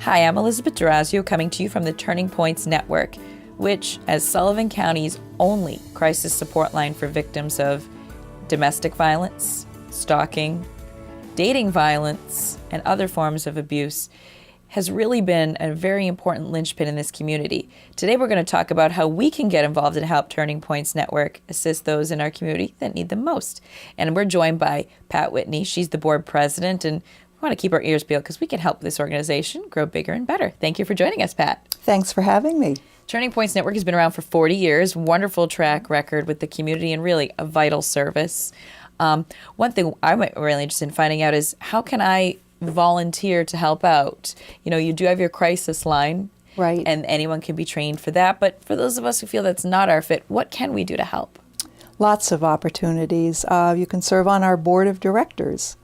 Hi, I'm Elizabeth Durazio coming to you from the Turning Points Network, which, as Sullivan County's only crisis support line for victims of domestic violence, stalking, dating violence, and other forms of abuse, has really been a very important linchpin in this community. Today we're going to talk about how we can get involved and help Turning Points Network assist those in our community that need them most. And we're joined by Pat Whitney. She's the board president, and we want to keep our ears peeled because we can help this organization grow bigger and better. Thank you for joining us, Pat. Thanks for having me. Turning Points Network has been around for 40 years, wonderful track record with the community, and really a vital service. One thing I'm really interested in finding out is, how can I volunteer to help out? You know, you do have your crisis line, right? And anyone can be trained for that. But for those of us who feel that's not our fit, what can we do to help? Lots of opportunities. You can serve on our board of directors.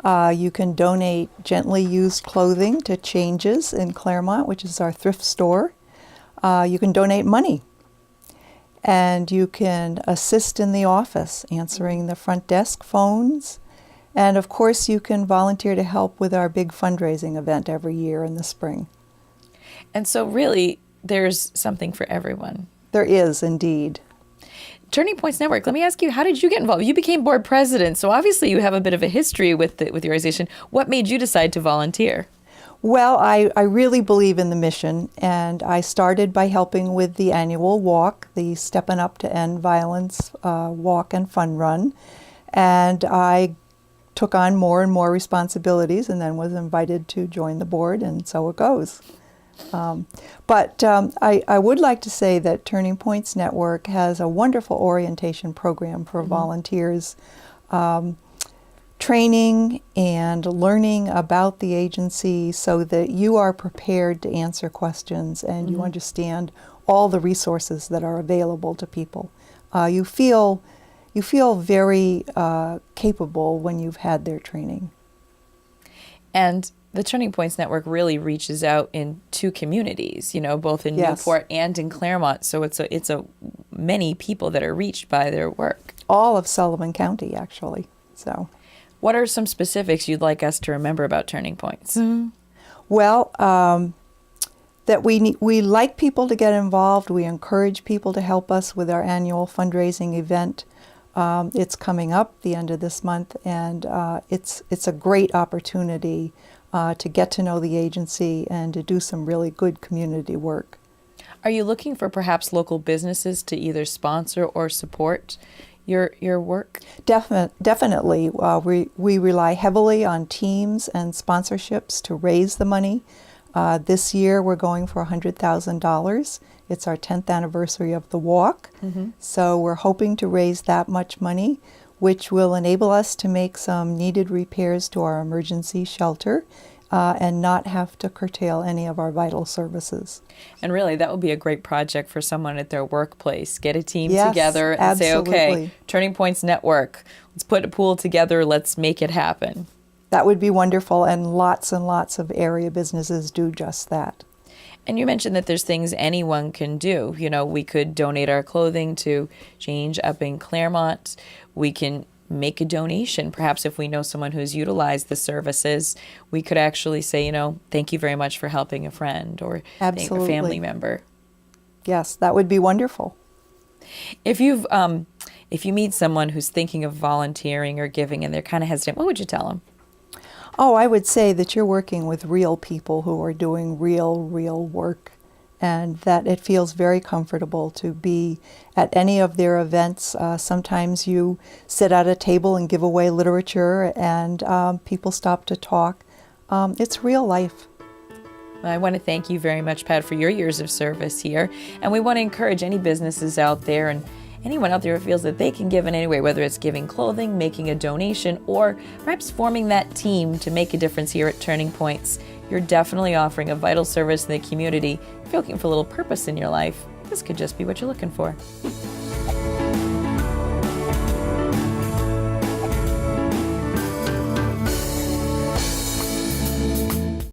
You can donate gently used clothing to Changes in Claremont, which is our thrift store. You can donate money. And you can assist in the office, answering the front desk phones. And of course, you can volunteer to help with our big fundraising event every year in the spring. And so really, there's something for everyone. There is indeed. Turning Points Network, let me ask you, how did you get involved? You became board president, so obviously you have a bit of a history with the organization. What made you decide to volunteer? Well, I really believe in the mission, and I started by helping with the annual walk, the Steppin' Up to End Violence walk and fun run. And I took on more and more responsibilities and then was invited to join the board, and so it goes. But I would like to say that Turning Points Network has a wonderful orientation program for volunteers, training and learning about the agency so that you are prepared to answer questions and you understand all the resources that are available to people. You feel very capable when you've had their training. And the Turning Points Network really reaches out in two communities, you know, both in Newport and in Claremont. So it's a many people that are reached by their work. All of Sullivan County, actually. So, what are some specifics you'd like us to remember about Turning Points? Well, that we like people to get involved. We encourage people to help us with our annual fundraising event. It's coming up the end of this month, and it's a great opportunity to get to know the agency and to do some really good community work. Are you looking for perhaps local businesses to either sponsor or support your work? Definitely. We rely heavily on teams and sponsorships to raise the money. This year we're going for $100,000. It's our 10th anniversary of the walk. So we're hoping to raise that much money, which will enable us to make some needed repairs to our emergency shelter and not have to curtail any of our vital services. And really, that would be a great project for someone at their workplace. Get a team together and absolutely. Say, okay, Turning Points Network, let's put a pool together, let's make it happen. That would be wonderful, and lots of area businesses do just that. And you mentioned that there's things anyone can do. You know, we could donate our clothing to Change up in Claremont. We can make a donation. Perhaps if we know someone who's utilized the services, we could actually say, you know, thank you very much for helping a friend or thank a family member. Yes, that would be wonderful. If you meet someone who's thinking of volunteering or giving and they're kind of hesitant, what would you tell them? Oh, I would say that you're working with real people who are doing real work, and that it feels very comfortable to be at any of their events. Sometimes you sit at a table and give away literature, and people stop to talk. It's real life. I want to thank you very much, Pat, for your years of service here. And we want to encourage any businesses out there and anyone out there who feels that they can give in any way, whether it's giving clothing, making a donation, or perhaps forming that team to make a difference here at Turning Points. You're definitely offering a vital service in the community. If you're looking for a little purpose in your life, this could just be what you're looking for.